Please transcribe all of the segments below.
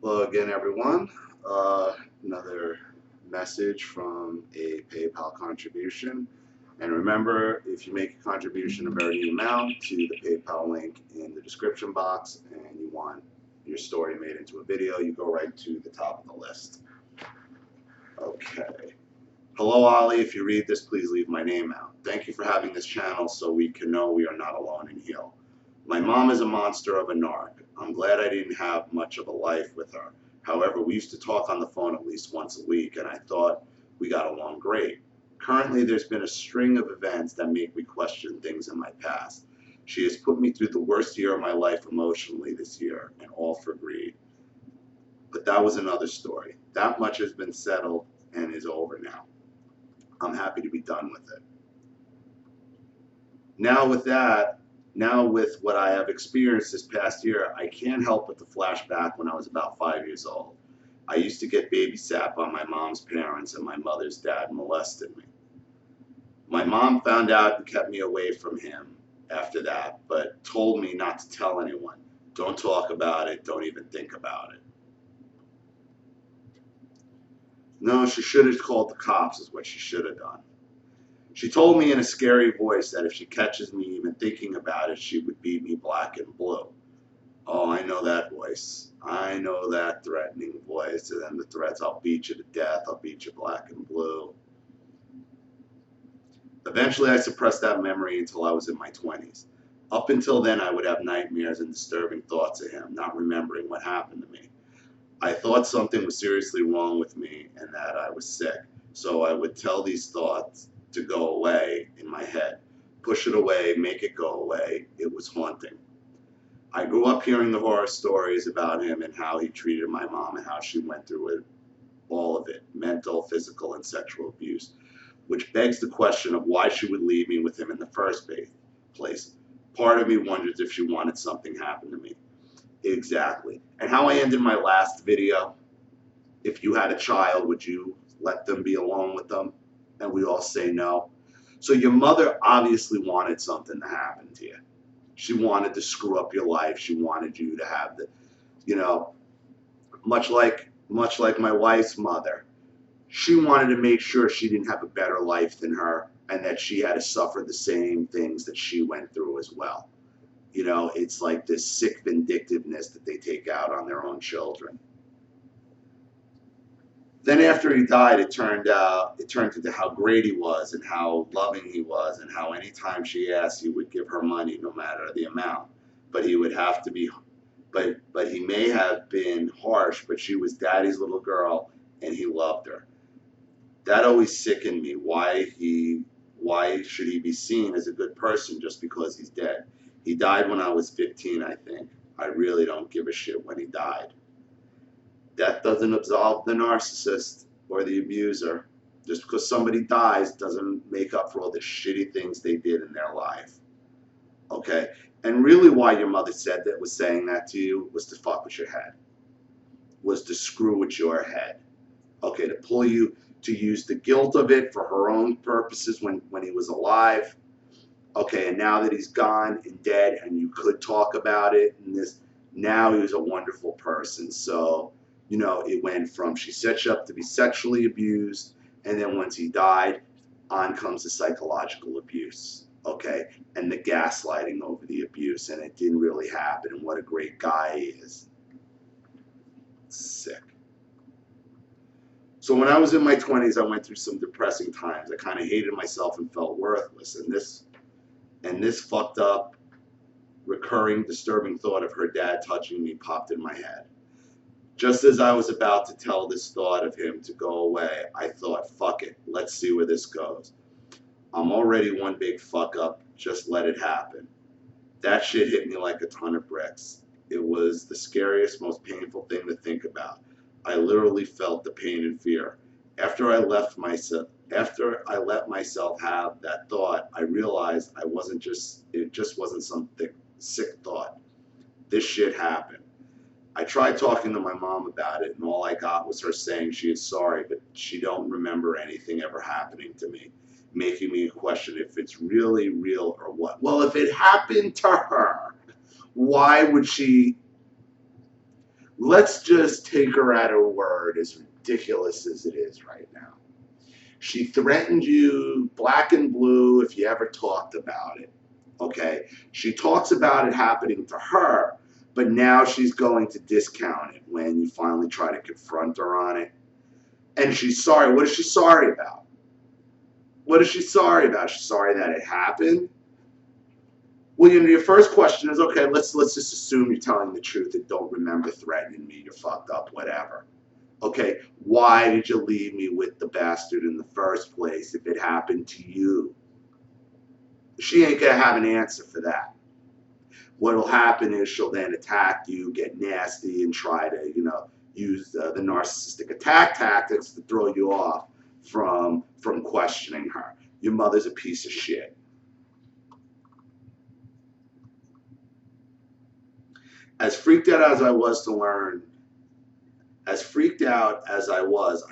Hello again, everyone. Another message from a PayPal contribution. And remember, if you make a contribution of any amount to the PayPal link in the description box and you want your story made into a video, you go right to the top of the list. Okay. Hello, Ollie. If you read this, please leave my name out. Thank you for having this channel so we can know we are not alone in heal. My mom is a monster of a narc. I'm glad I didn't have much of a life with her. However, we used to talk on the phone at least once a week, and I thought we got along great. Currently, there's been a string of events that make me question things in my past. She has put me through the worst year of my life emotionally this year, and all for greed. But that was another story. That much has been settled and is over now. I'm happy to be done with it. Now with what I have experienced this past year, I can't help but to flash back when I was about 5 years old. I used to get babysat by my mom's parents, and my mother's dad molested me. My mom found out and kept me away from him after that, but told me not to tell anyone. Don't talk about it, don't even think about it. No, she should have called the cops is what she should have done. She told me in a scary voice that if she catches me even thinking about it, she would beat me black and blue. Oh, I know that voice. I know that threatening voice. And then the threats, I'll beat you to death. I'll beat you black and blue. Eventually, I suppressed that memory until I was in my 20s. Up until then, I would have nightmares and disturbing thoughts of him, not remembering what happened to me. I thought something was seriously wrong with me and that I was sick. So I would tell these thoughts to go away in my head. Push it away, make it go away. It was haunting. I grew up hearing the horror stories about him and how he treated my mom and how she went through it, all of it, mental, physical, and sexual abuse, which begs the question of why she would leave me with him in the first place. Part of me wonders if she wanted something happen to me. Exactly. And how I ended my last video, if you had a child, would you let them be alone with them? And we all say no. So your mother obviously wanted something to happen to you. She wanted to screw up your life. She wanted you to have the, you know, much like my wife's mother. She wanted to make sure she didn't have a better life than her and that she had to suffer the same things that she went through as well. You know, it's like this sick vindictiveness that they take out on their own children. Then after he died, it turned into how great he was and how loving he was and how anytime she asked, he would give her money no matter the amount. But he would have to be, but he may have been harsh, but she was daddy's little girl and he loved her. That always sickened me. Why should he be seen as a good person just because he's dead? He died when I was 15, I think. I really don't give a shit when he died. Death doesn't absolve the narcissist or the abuser. Just because somebody dies doesn't make up for all the shitty things they did in their life. Okay? And really why your mother was saying that to you was to fuck with your head. Was to screw with your head. Okay, to pull you, to use the guilt of it for her own purposes when he was alive. Okay, and now that he's gone and dead and you could talk about it and this, now he was a wonderful person. So, you know, it went from she set you up to be sexually abused, and then once he died, on comes the psychological abuse, okay, and the gaslighting over the abuse, and it didn't really happen, and what a great guy he is. Sick. So when I was in my 20s, I went through some depressing times. I kind of hated myself and felt worthless, and this fucked up, recurring, disturbing thought of her dad touching me popped in my head. Just as I was about to tell this thought of him to go away, I thought, fuck it, let's see where this goes. I'm already one big fuck up, just let it happen. That shit hit me like a ton of bricks. It was the scariest, most painful thing to think about. I literally felt the pain and fear. After I let myself have that thought, I realized it just wasn't some sick thought. This shit happened. I tried talking to my mom about it, and all I got was her saying she is sorry, but she don't remember anything ever happening to me, making me question if it's really real or what. Well, if it happened to her, why would she let's just take her at her word, as ridiculous as it is right now. She threatened you black and blue if you ever talked about it. Okay? She talks about it happening to her, but now she's going to discount it when you finally try to confront her on it. And she's sorry. What is she sorry about? What is she sorry about? She's sorry that it happened? Well, your first question is, okay, let's just assume you're telling the truth and don't remember threatening me, you're fucked up, whatever. Okay, why did you leave me with the bastard in the first place if it happened to you? She ain't gonna have an answer for that. What'll happen is she'll then attack you, get nasty, and try to, use the narcissistic attack tactics to throw you off from questioning her. Your mother's a piece of shit. As freaked out as I was, I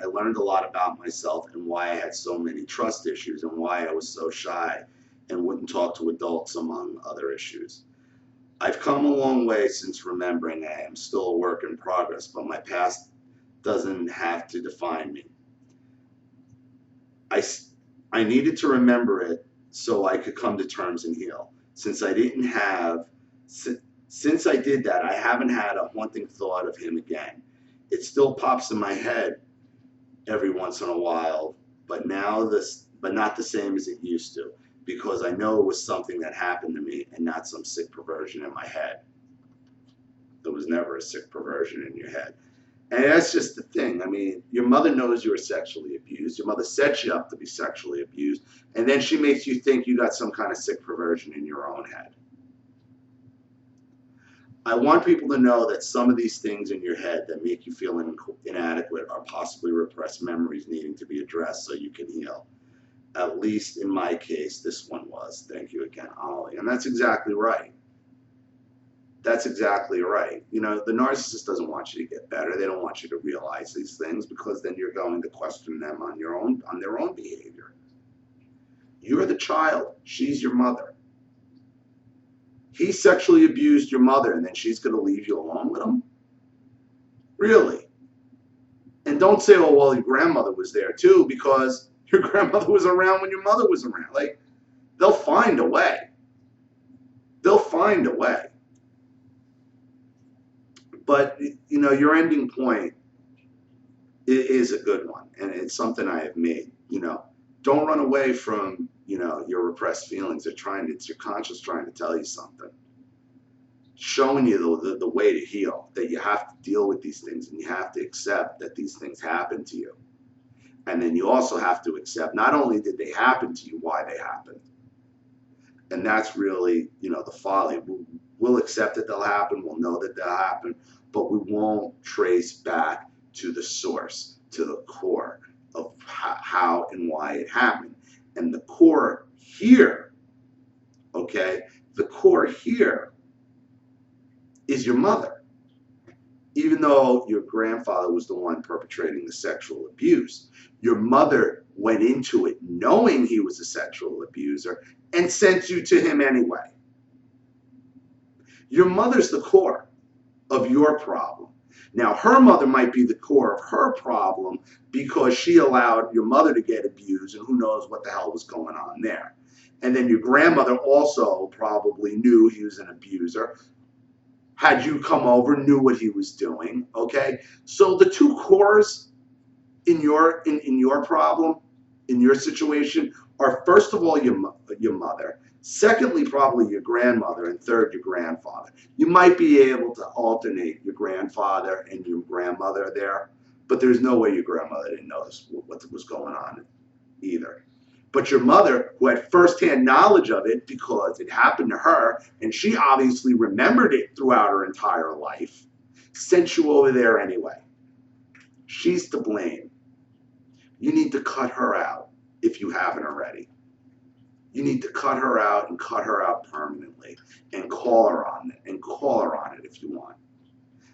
learned a lot about myself and why I had so many trust issues and why I was so shy and wouldn't talk to adults, among other issues. I've come a long way since remembering I am still a work in progress, but my past doesn't have to define me. I needed to remember it so I could come to terms and heal. Since I did that, I haven't had a haunting thought of him again. It still pops in my head every once in a while, but not the same as it used to, because I know it was something that happened to me and not some sick perversion in my head. There was never a sick perversion in your head. And that's just the thing. I mean, your mother knows you were sexually abused. Your mother set you up to be sexually abused. And then she makes you think you got some kind of sick perversion in your own head. I want people to know that some of these things in your head that make you feel inadequate are possibly repressed memories needing to be addressed so you can heal. At least in my case, this one was. Thank you again, Ollie. And that's exactly right. That's exactly right. The narcissist doesn't want you to get better. They don't want you to realize these things, because then you're going to question them on their own behavior. You're the child. She's your mother. He sexually abused your mother, and then she's going to leave you alone with him? Really? And don't say, oh, well, your grandmother was there too, because your grandmother was around when your mother was around. Like, they'll find a way. They'll find a way. But, your ending point is a good one, and it's something I have made. Don't run away from, your repressed feelings. It's your conscience trying to tell you something. Showing you the way to heal, that you have to deal with these things, and you have to accept that these things happen to you. And then you also have to accept not only did they happen to you, why they happened. And that's really, the folly. We'll accept that they'll happen. We'll know that they'll happen, but we won't trace back to the source, to the core of how and why it happened. And the core here, okay, the core here is your mother. Even though your grandfather was the one perpetrating the sexual abuse, your mother went into it knowing he was a sexual abuser and sent you to him anyway. Your mother's the core of your problem. Now, her mother might be the core of her problem because she allowed your mother to get abused, and who knows what the hell was going on there. And then your grandmother also probably knew he was an abuser. Had you come over, knew what he was doing, okay? So the two cores in your problem, in your situation, are first of all your mother, secondly probably your grandmother, and third your grandfather. You might be able to alternate your grandfather and your grandmother there, but there's no way your grandmother didn't know what was going on either. But your mother, who had firsthand knowledge of it because it happened to her, and she obviously remembered it throughout her entire life, sent you over there anyway. She's to blame. You need to cut her out if you haven't already. You need to cut her out and cut her out permanently, and call her on it, if you want.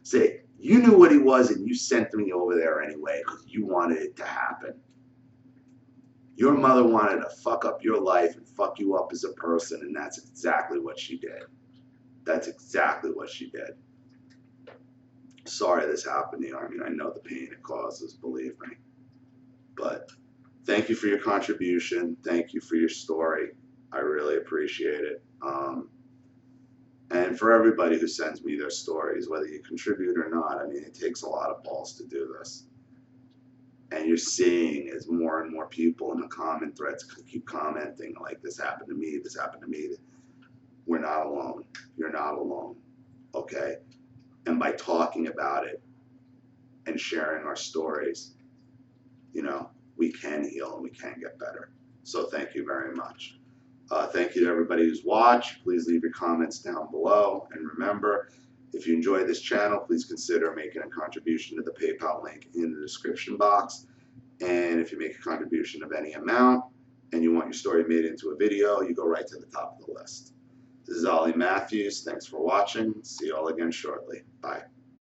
Say, you knew what he was and you sent me over there anyway because you wanted it to happen. Your mother wanted to fuck up your life and fuck you up as a person, and that's exactly what she did. That's exactly what she did. sorry this happened to you. I mean, I know the pain it causes, believe me. But thank you for your contribution. Thank you for your story. I really appreciate it. And for everybody who sends me their stories, whether you contribute or not, I mean, it takes a lot of balls to do this. And you're seeing as more and more people in the comment threads keep commenting like, this happened to me, this happened to me. We're not alone. You're not alone. Okay? And by talking about it and sharing our stories, you know, we can heal and we can get better. So thank you very much. Thank you to everybody who's watched. Please leave your comments down below. And remember, if you enjoy this channel, please consider making a contribution to the PayPal link in the description box. And if you make a contribution of any amount and you want your story made into a video, you go right to the top of the list. This is Ollie Matthews. Thanks for watching. See you all again shortly. Bye.